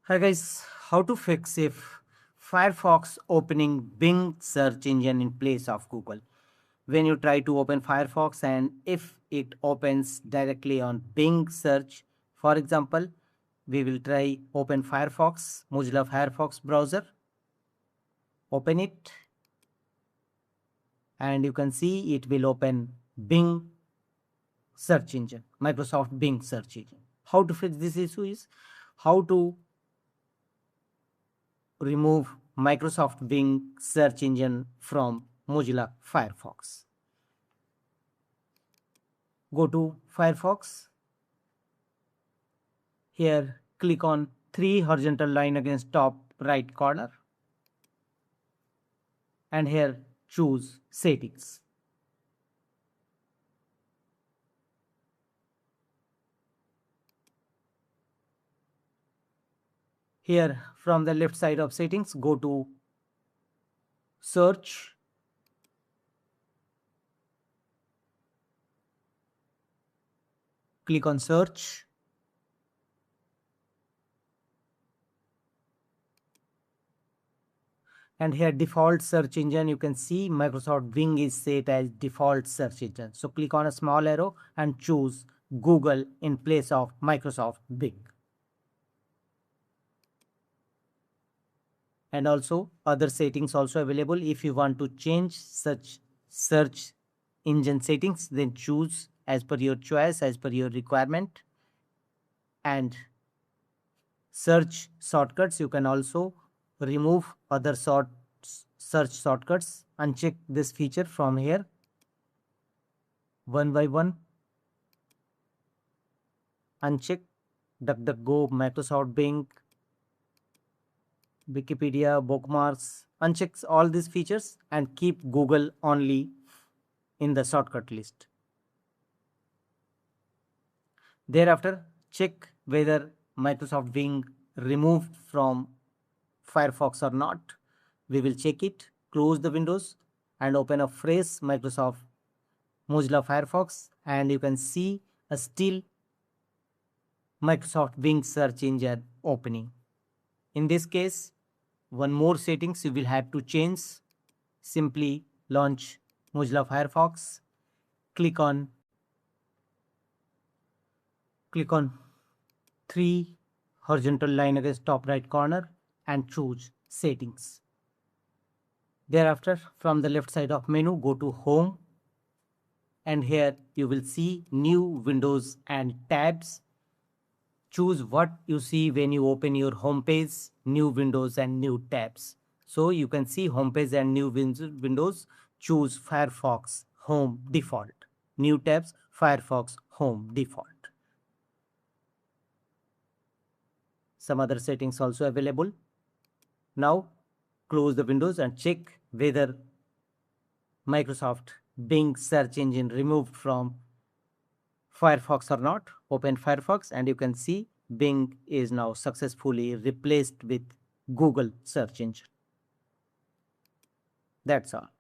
Hi guys, how to fix if Firefox opening Bing search engine in place of Google. When you try to open Firefox and if it opens directly on Bing search, for example, we will try open Firefox, Mozilla Firefox browser, open it and you can see it will open Bing search engine, Microsoft Bing search engine. How to fix this issue is how to remove Microsoft Bing search engine from Mozilla Firefox. Go to Firefox. Here, click on three horizontal line against top right corner. And here, choose settings. Here, from the left side of settings, go to search. Click on search. And here default search engine, you can see Microsoft Bing is set as default search engine. So click on a small arrow and choose Google in place of Microsoft Bing. And also other settings also available. If you want to change such search engine settings, then choose as per your choice, as per your requirement. And search shortcuts, you can also remove other search shortcuts. Uncheck this feature from here one by one. Uncheck DuckDuckGo, Microsoft Bing, Wikipedia, bookmarks. Uncheck all these features and keep Google only in the shortcut list. Thereafter, check whether Microsoft Bing removed from Firefox or not. We will check it, close the windows and open a fresh Mozilla Firefox, and you can see a still Microsoft Bing search engine opening. In this case, one more settings you will have to change. Simply launch Mozilla Firefox, click on three horizontal line against top right corner and choose settings. Thereafter, from the left side of menu, go to home, and here you will see new windows and tabs. Choose what you see when you open your home page, new windows and new tabs. So you can see home page and new windows. Choose Firefox home default. New tabs, Firefox home default. Some other settings also available. Now close the windows and check whether Microsoft Bing search engine removed from Firefox or not. Open Firefox and you can see Bing is now successfully replaced with Google search engine. That's all.